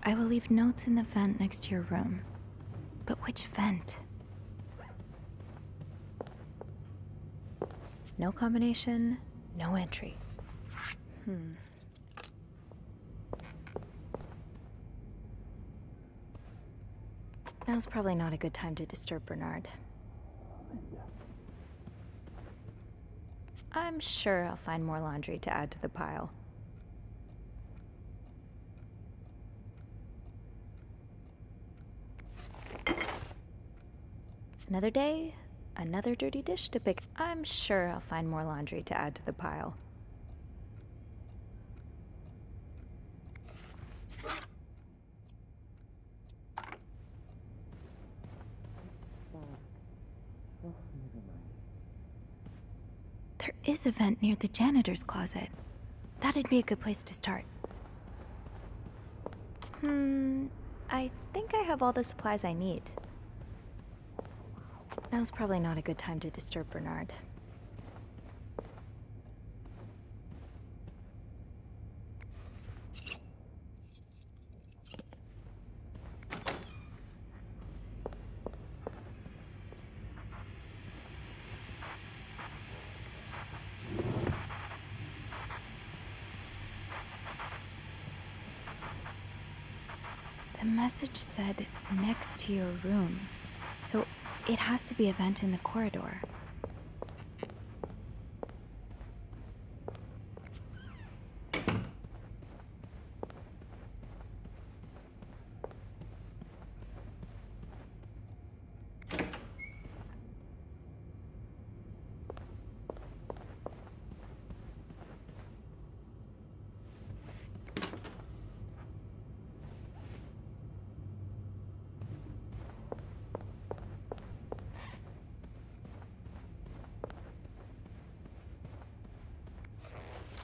I will leave notes in the vent next to your room. But which vent? No combination, no entry. Now's probably not a good time to disturb Bernard. I'm sure I'll find more laundry to add to the pile. Another day, another dirty dish to pick. I'm sure I'll find more laundry to add to the pile. There is a vent near the janitor's closet. That'd be a good place to start. I think I have all the supplies I need. Now's probably not a good time to disturb Bernard. The message said, next to your room. So it has to be a vent in the corridor.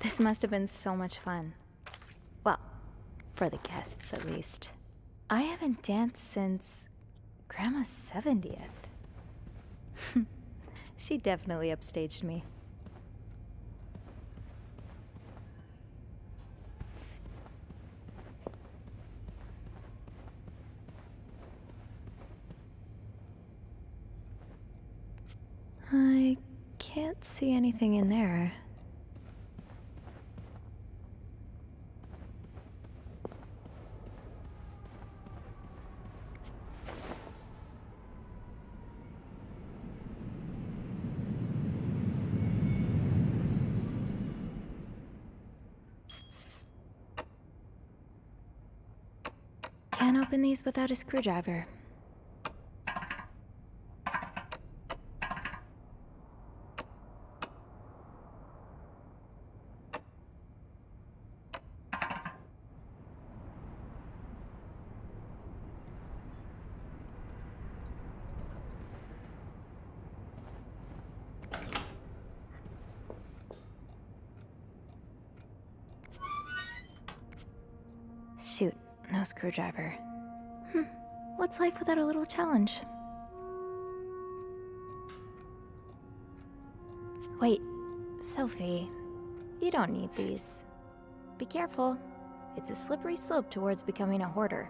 This must have been so much fun. Well, for the guests at least. I haven't danced since Grandma's 70th. She definitely upstaged me. I can't see anything in there. Can't open these without a screwdriver. Shoot, no screwdriver. What's life without a little challenge? Wait, Sophie, you don't need these. Be careful. It's a slippery slope towards becoming a hoarder.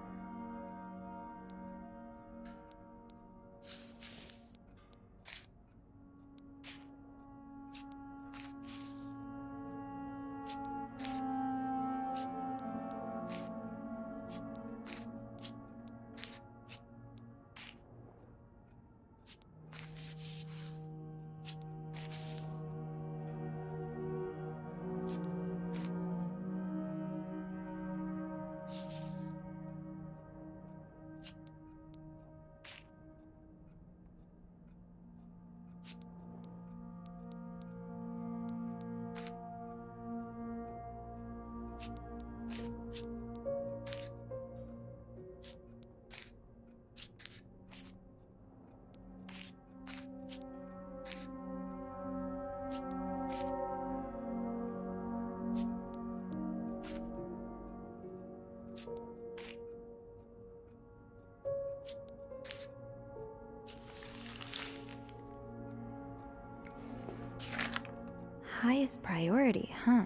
Highest priority, huh?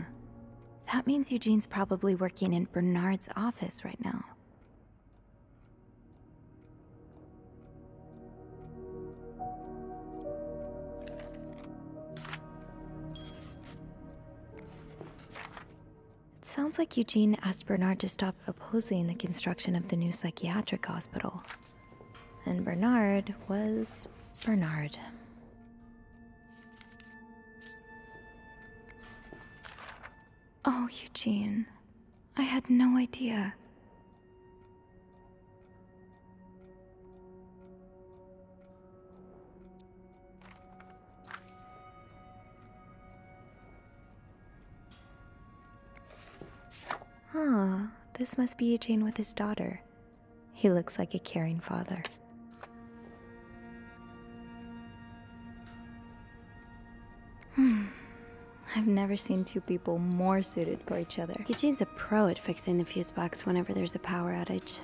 That means Eugene's probably working in Bernard's office right now. Sounds like Eugene asked Bernard to stop opposing the construction of the new psychiatric hospital. And Bernard was Bernard. Oh, Eugene. I had no idea. Huh, this must be Eugene with his daughter. He looks like a caring father. I've never seen two people more suited for each other. Eugene's a pro at fixing the fuse box whenever there's a power outage.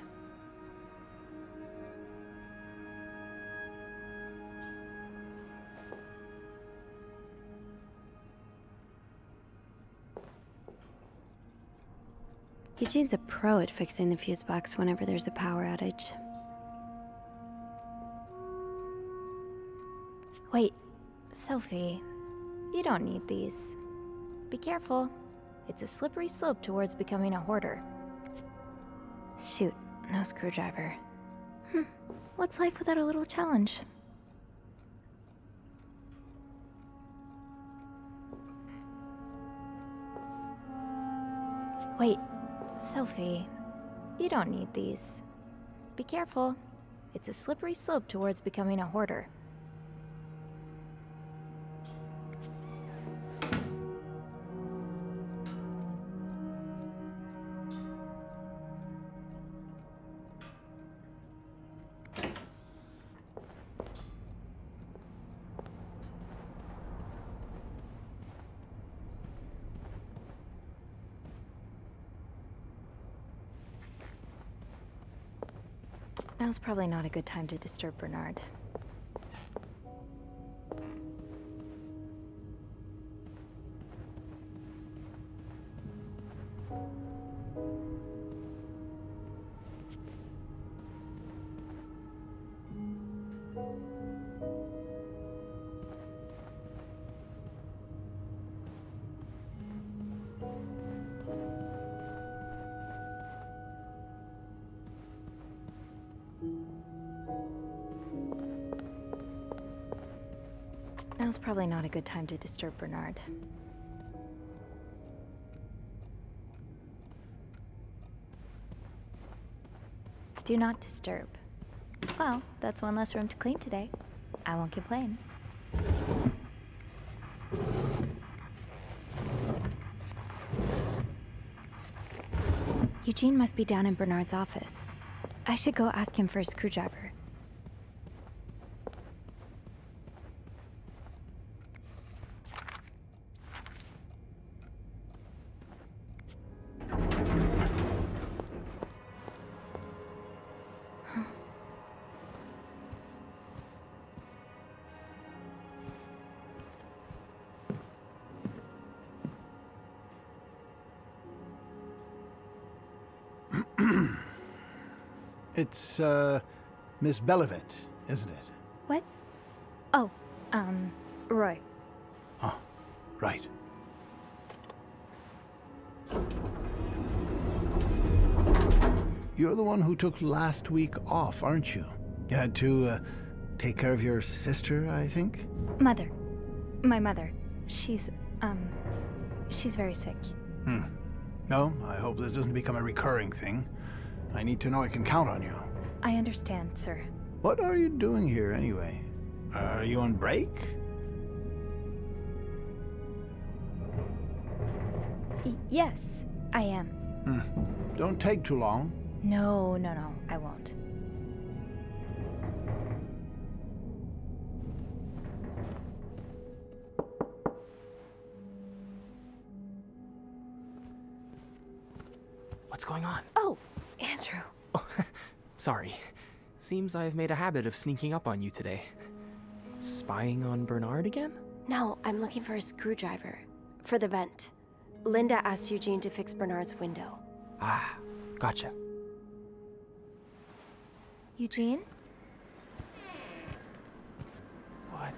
Eugene's a pro at fixing the fuse box whenever there's a power outage. Wait, Sophie, you don't need these. Be careful. It's a slippery slope towards becoming a hoarder. Shoot, no screwdriver. What's life without a little challenge? Wait, Sophie, you don't need these. Be careful. It's a slippery slope towards becoming a hoarder. Now's probably not a good time to disturb Bernard. Now's probably not a good time to disturb Bernard. Do not disturb. Well, that's one less room to clean today. I won't complain. Eugene must be down in Bernard's office. I should go ask him for a screwdriver. It's, Miss Belivet, isn't it? What? Oh, Roy. Oh, right. You're the one who took last week off, aren't you? You had to, take care of your sister, I think? Mother. My mother. She's very sick. No, I hope this doesn't become a recurring thing. I need to know I can count on you. I understand, sir. What are you doing here, anyway? Are you on break? Yes, I am. Don't take too long. No, I won't. What's going on? Oh, Andrew. Oh, sorry. Seems I've made a habit of sneaking up on you today. Spying on Bernard again? No, I'm looking for a screwdriver. For the vent. Linda asked Eugene to fix Bernard's window. Ah, gotcha. Eugene? What?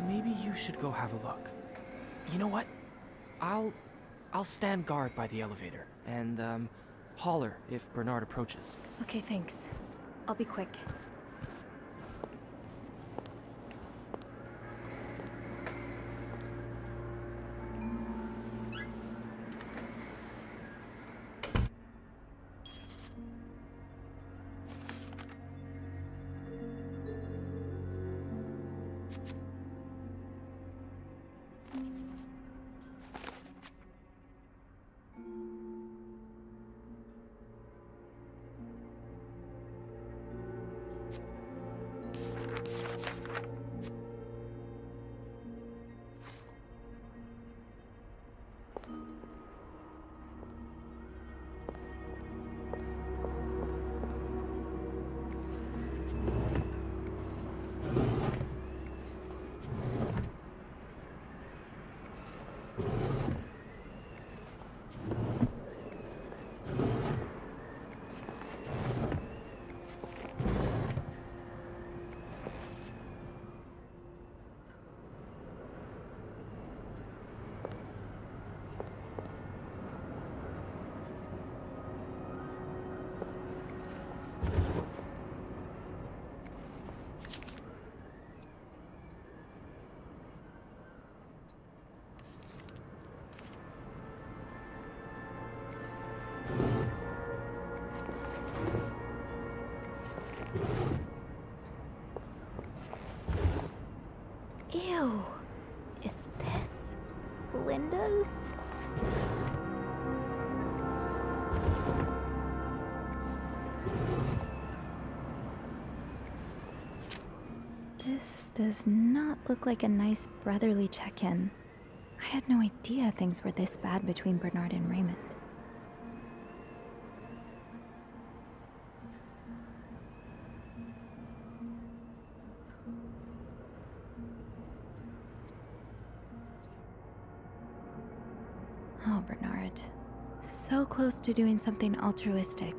Maybe you should go have a look. You know what? I'll stand guard by the elevator and holler if Bernard approaches. Okay, thanks. I'll be quick. Ew. Is this Linda's? This does not look like a nice brotherly check-in. I had no idea things were this bad between Bernard and Raymond. Oh, Bernard. So close to doing something altruistic,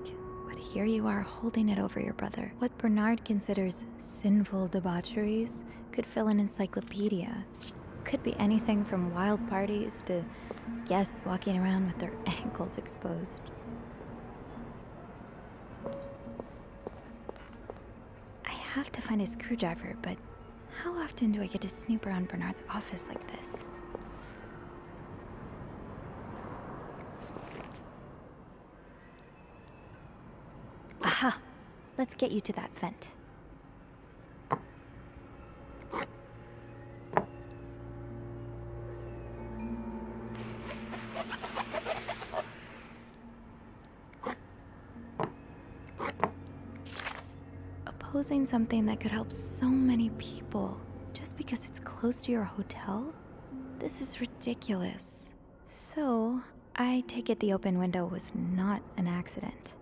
but here you are holding it over your brother. What Bernard considers sinful debaucheries could fill an encyclopedia. Could be anything from wild parties to guests walking around with their ankles exposed. I have to find a screwdriver, but how often do I get to snoop around Bernard's office like this? Aha! Let's get you to that vent. Opposing something that could help so many people just because it's close to your hotel? This is ridiculous. So, I take it the open window was not an accident.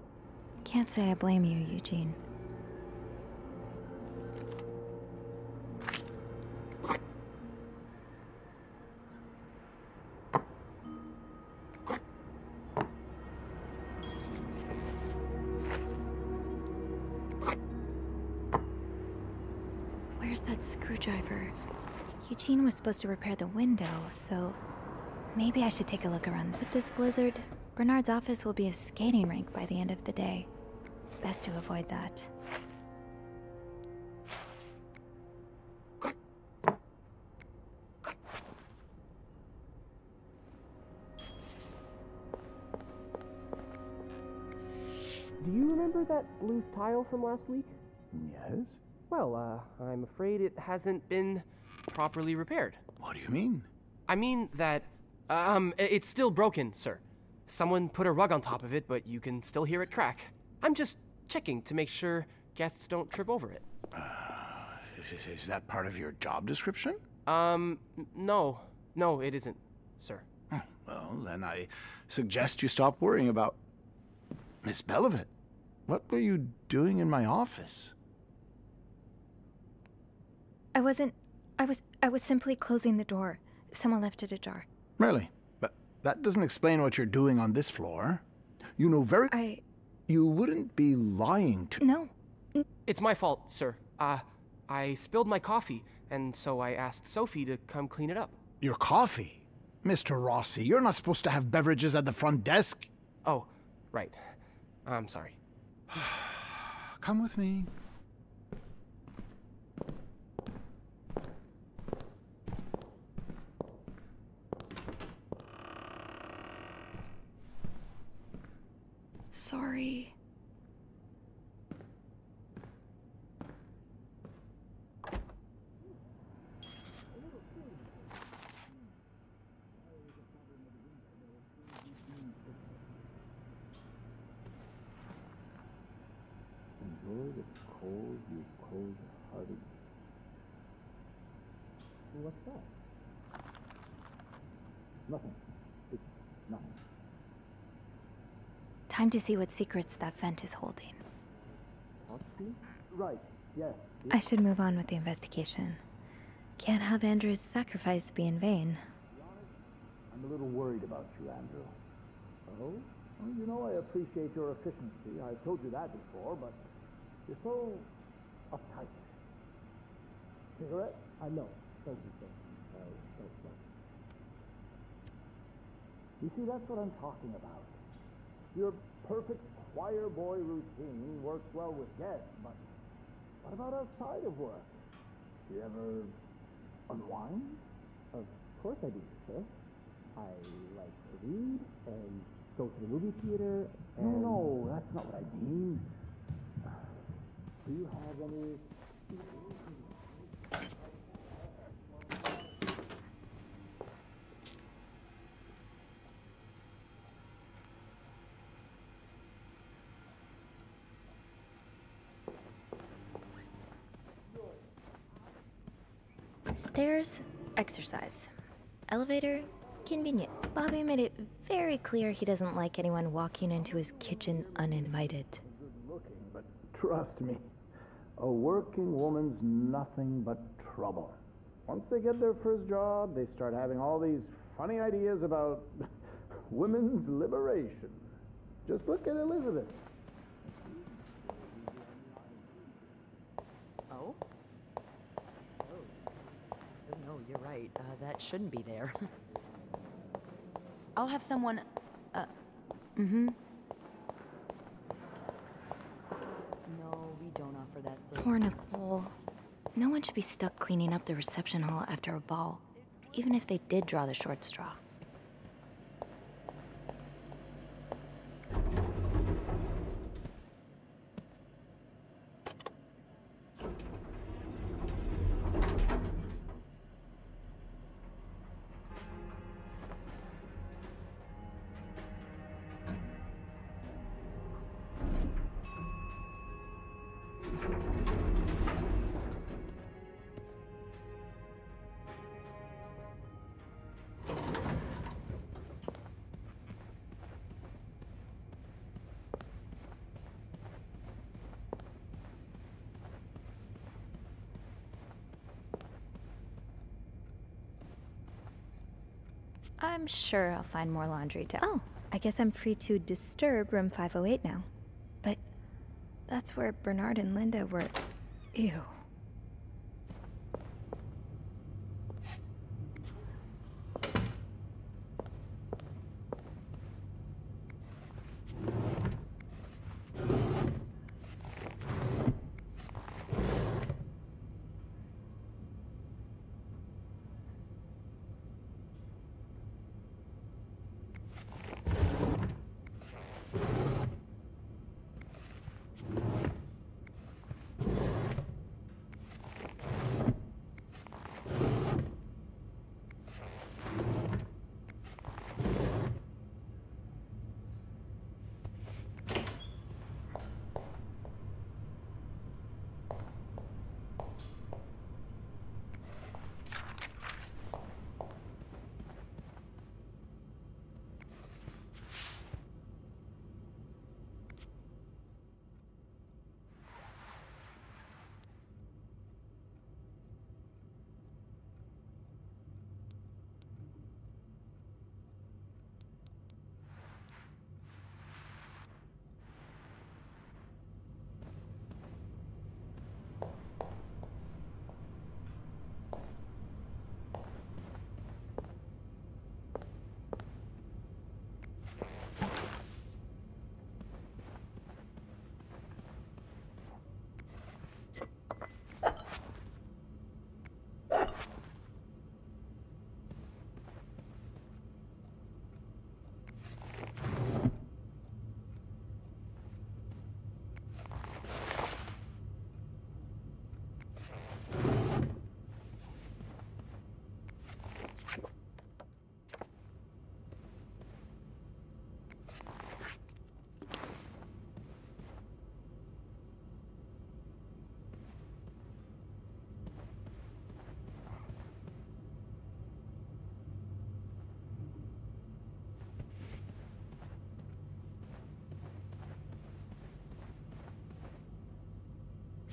Can't say I blame you, Eugene. Where's that screwdriver? Eugene was supposed to repair the window, so maybe I should take a look around. With this blizzard, Bernard's office will be a skating rink by the end of the day. Best to avoid that. Do you remember that loose tile from last week? Yes? Well, I'm afraid it hasn't been properly repaired. What do you mean? I mean that, it's still broken, sir. Someone put a rug on top of it, but you can still hear it crack. I'm just checking to make sure guests don't trip over it. Is that part of your job description? No, it isn't, sir. Oh, well, then I suggest you stop worrying about Miss Belivet. What were you doing in my office? I was simply closing the door. Someone left it ajar. Really? But that doesn't explain what you're doing on this floor. You know very... You wouldn't be lying to... No. It's my fault, sir. I spilled my coffee, and so I asked Sophie to come clean it up. Your coffee? Mr. Rossi, you're not supposed to have beverages at the front desk. Oh, right. I'm sorry. Come with me. Sorry. Enjoy the cold, you cold-hearted. What's that? Nothing. It's nothing. Time to see what secrets that vent is holding. Right, yes. I should move on with the investigation. Can't have Andrew's sacrifice be in vain. I'm a little worried about you, Andrew. Oh? Well, you know I appreciate your efficiency. I've told you that before, but you're so uptight. Cigarette? I know. Thank you, sir. You see, that's what I'm talking about. Your perfect choir boy routine works well with guests, but what about outside of work? Do you ever unwind? Of course I do, sir. I like to read and go to the movie theater and... No, that's not what I mean. Do you have any... Stairs, exercise. Elevator, convenient. Bobby made it very clear he doesn't like anyone walking into his kitchen uninvited. Good looking, but trust me, a working woman's nothing but trouble. Once they get their first job, they start having all these funny ideas about women's liberation. Just look at Elizabeth. Oh? No, you're right. That shouldn't be there. I'll have someone... No, we don't offer that service. Poor Nicole. No one should be stuck cleaning up the reception hall after a ball, even if they did draw the short straw. I'm sure I'll find more laundry to... Oh, I guess I'm free to disturb room 508 now. But that's where Bernard and Linda were... Ew.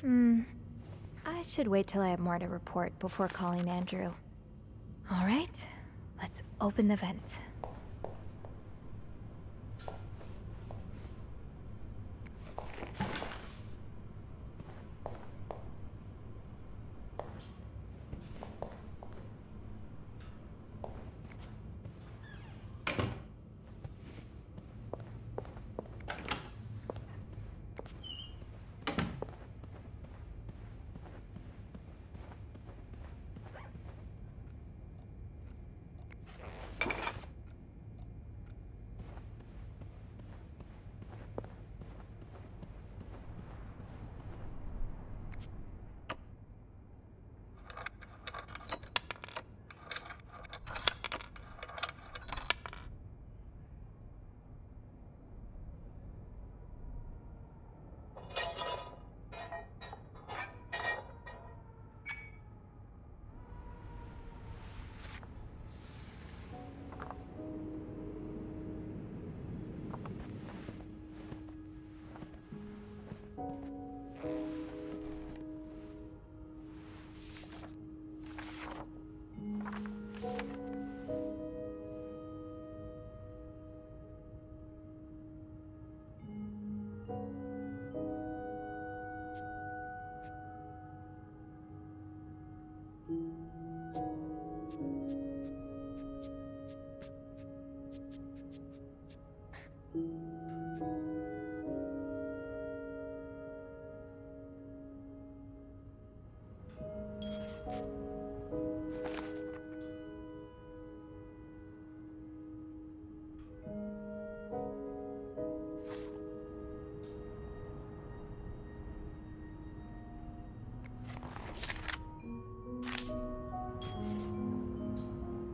I should wait till I have more to report before calling Andrew. Alright, let's open the vent.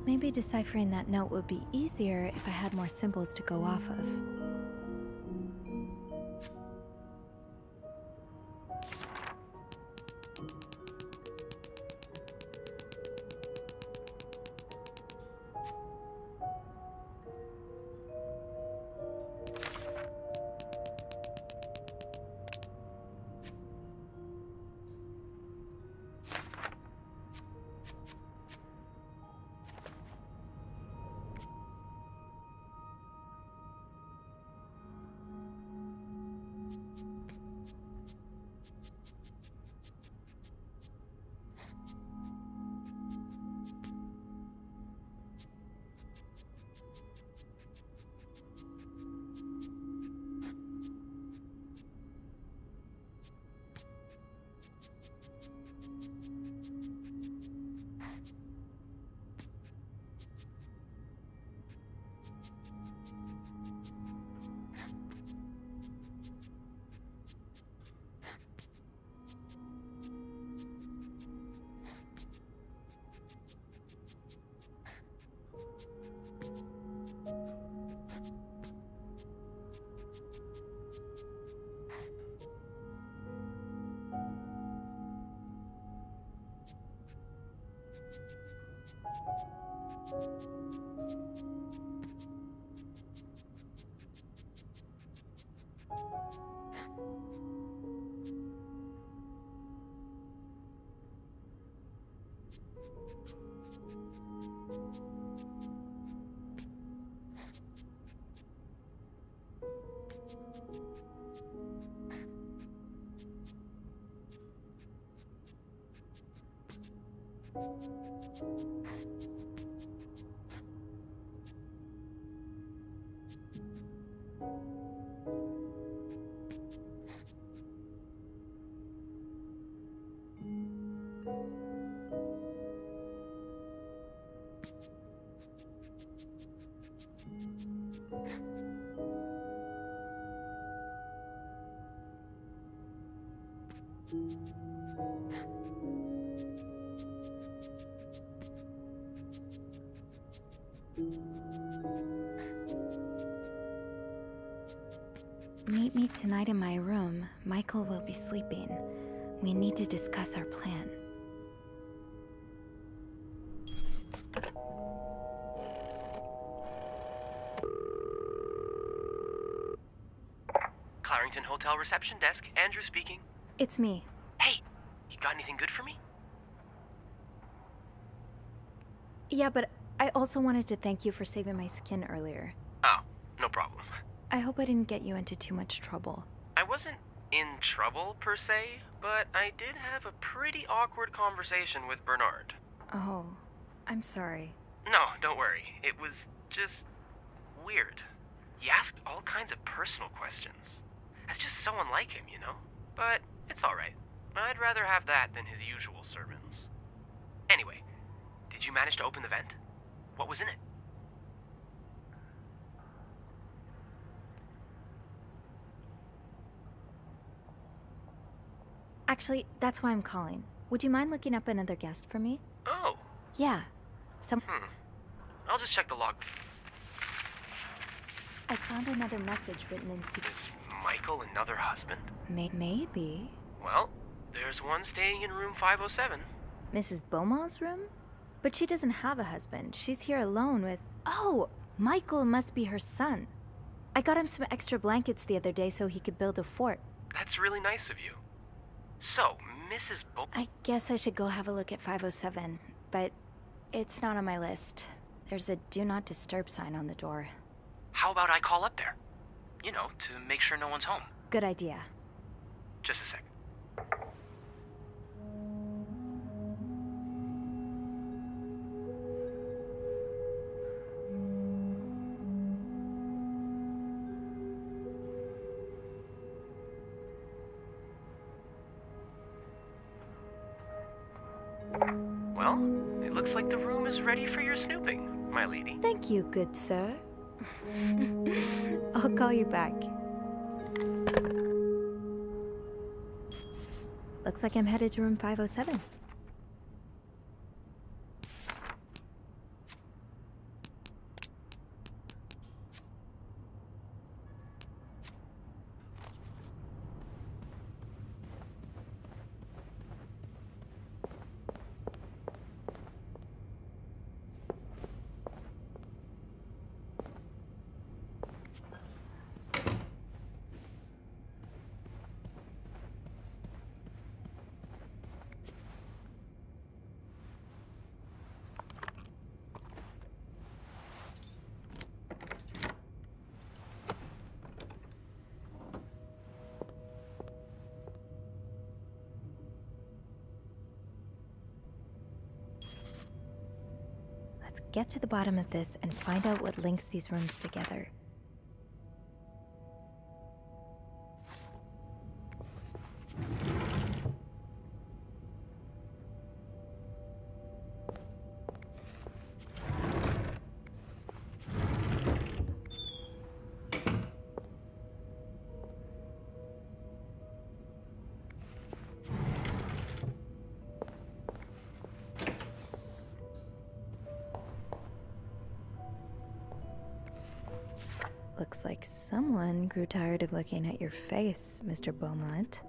Maybe deciphering that note would be easier if I had more symbols to go off of. Meet me tonight in my room. Michael will be sleeping. We need to discuss our plan. Clarington Hotel reception desk. Andrew speaking. It's me. You got anything good for me? Yeah, but I also wanted to thank you for saving my skin earlier. Oh, no problem. I hope I didn't get you into too much trouble. I wasn't in trouble, per se, but I did have a pretty awkward conversation with Bernard. Oh, I'm sorry. No, don't worry. It was just weird. He asked all kinds of personal questions. That's just so unlike him, you know? But it's alright. I'd rather have that than his usual sermons. Anyway, did you manage to open the vent? What was in it? Actually, that's why I'm calling. Would you mind looking up another guest for me? Oh. Yeah. I'll just check the log. I found another message written in secret. Is Michael another husband? Maybe. Well, there's one staying in room 507. Mrs. Beaumont's room? But she doesn't have a husband. She's here alone with... Oh! Michael must be her son. I got him some extra blankets the other day so he could build a fort. That's really nice of you. So, Mrs. I guess I should go have a look at 507, but it's not on my list. There's a do not disturb sign on the door. How about I call up there? You know, to make sure no one's home. Good idea. Just a sec. Well, it looks like the room is ready for your snooping, my lady. Thank you, good sir. I'll call you back. Looks like I'm headed to room 507. Let's get to the bottom of this and find out what links these rooms together. Looks like someone grew tired of looking at your face, Mr. Beaumont.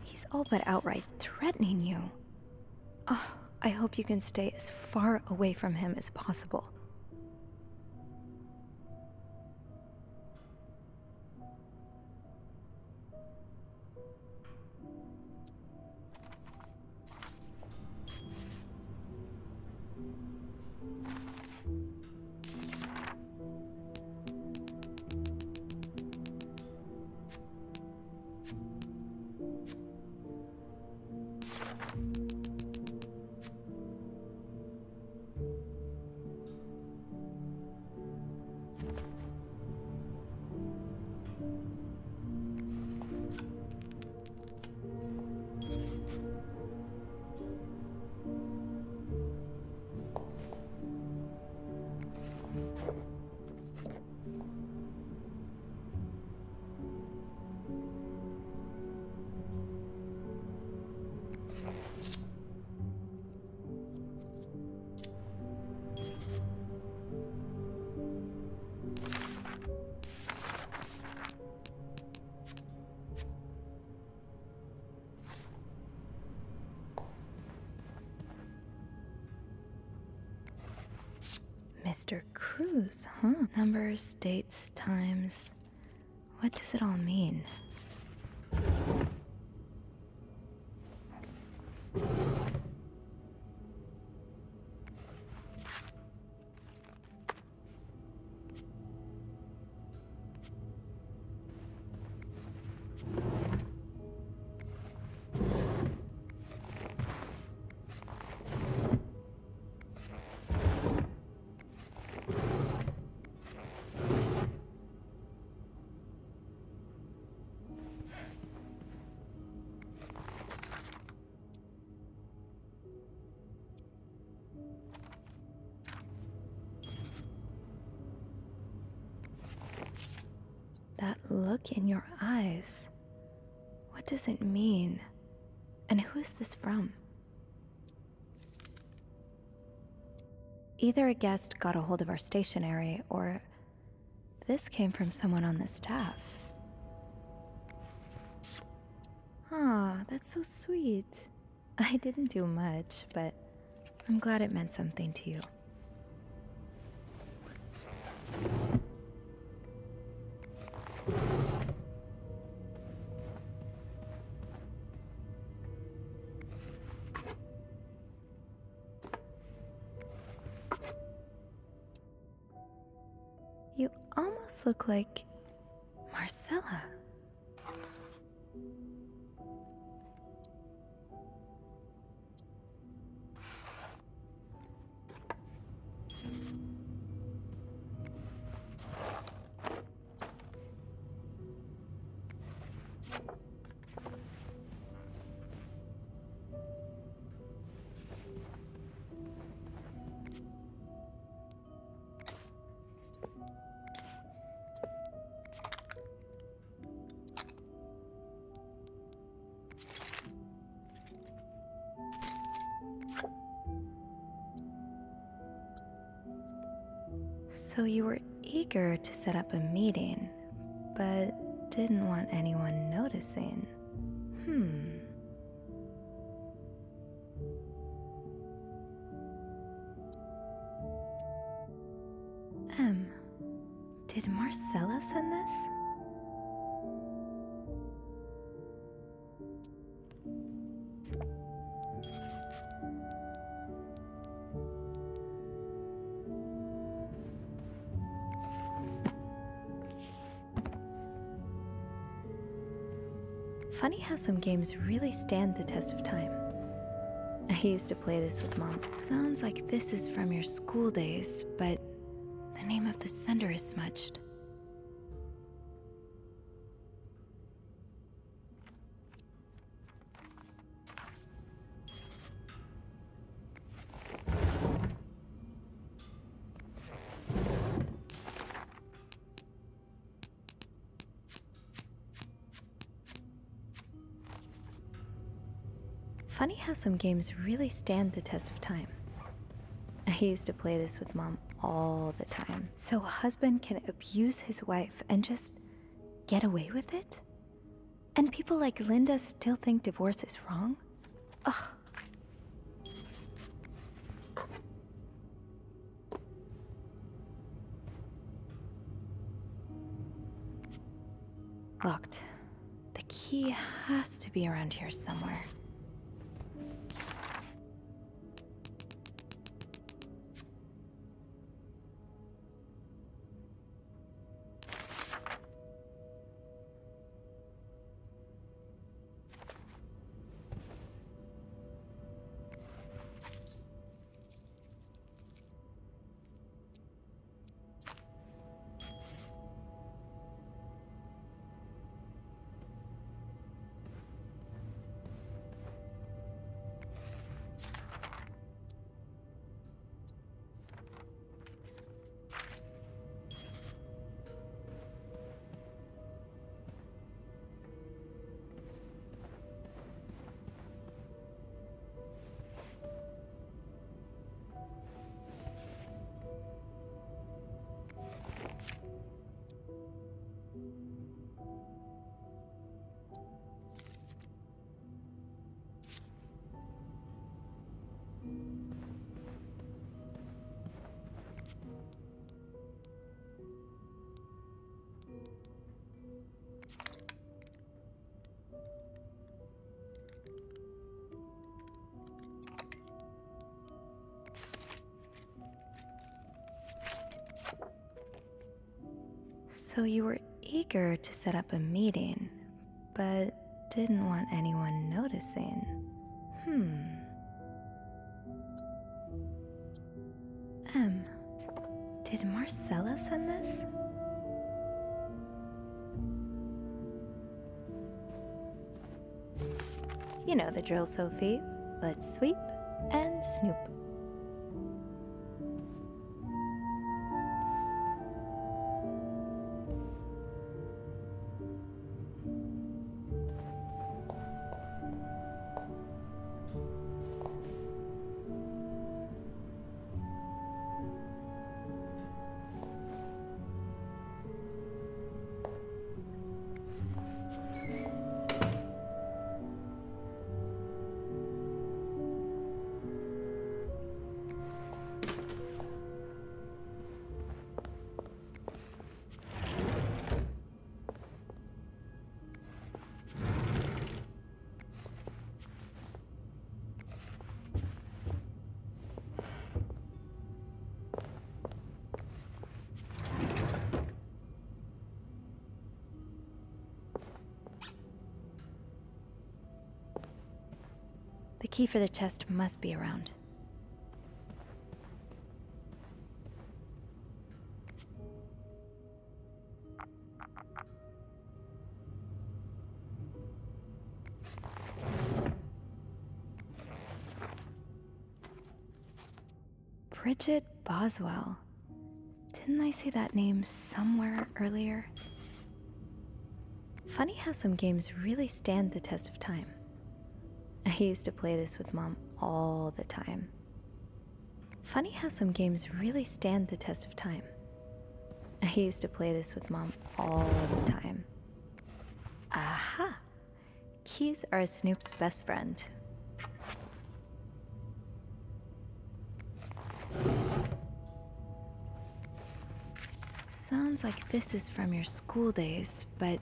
He's all but outright threatening you. Oh, I hope you can stay as far away from him as possible. Mr. Cruz, huh? Numbers, dates, times. What does it all mean? That look in your eyes. What does it mean? And who is this from? Either a guest got a hold of our stationery, or this came from someone on the staff. Ah, that's so sweet. I didn't do much, but I'm glad it meant something to you. You almost look like Marcella. So you were eager to set up a meeting, but didn't want anyone noticing. Did Marcella send this? Funny how some games really stand the test of time. I used to play this with Mom. Sounds like this is from your school days, but the name of the sender is smudged. Funny how some games really stand the test of time. I used to play this with Mom all the time. So a husband can abuse his wife and just get away with it? And people like Linda still think divorce is wrong? Ugh. Locked. The key has to be around here somewhere. So you were eager to set up a meeting, but didn't want anyone noticing. Did Marcella send this? You know the drill, Sophie. Let's sweep and snoop. The key for the chest must be around. Bridget Boswell. Didn't I see that name somewhere earlier? Funny how some games really stand the test of time. I used to play this with Mom all the time. Funny how some games really stand the test of time. I used to play this with Mom all the time. Aha! Keys are Snoop's best friend. Sounds like this is from your school days, but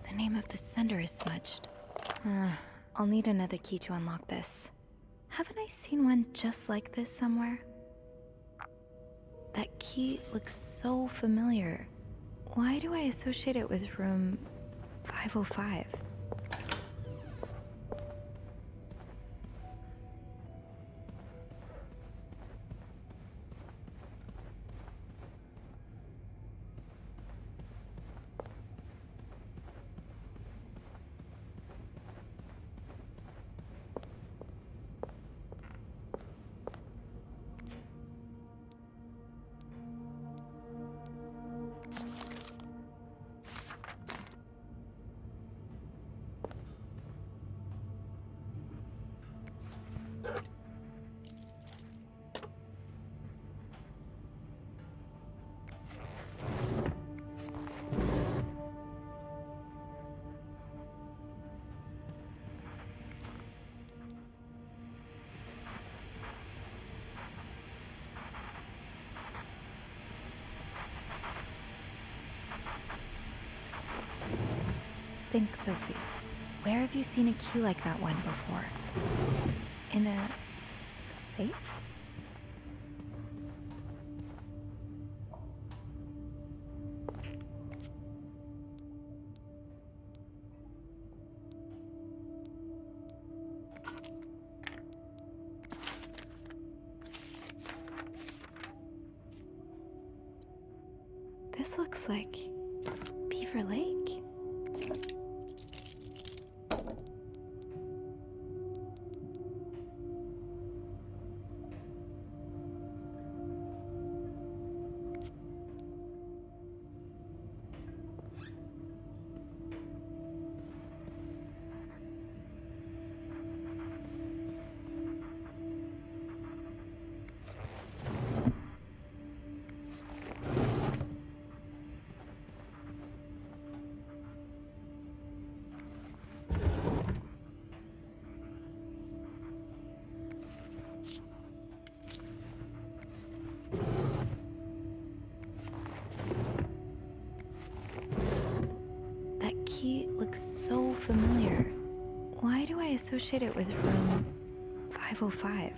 the name of the sender is smudged. I'll need another key to unlock this. Haven't I seen one just like this somewhere? That key looks so familiar. Why do I associate it with room 505? Think, Sophie. Where have you seen a key like that one before? In a safe? This looks like Beaver Lake. Key looks so familiar. Why do I associate it with room 505?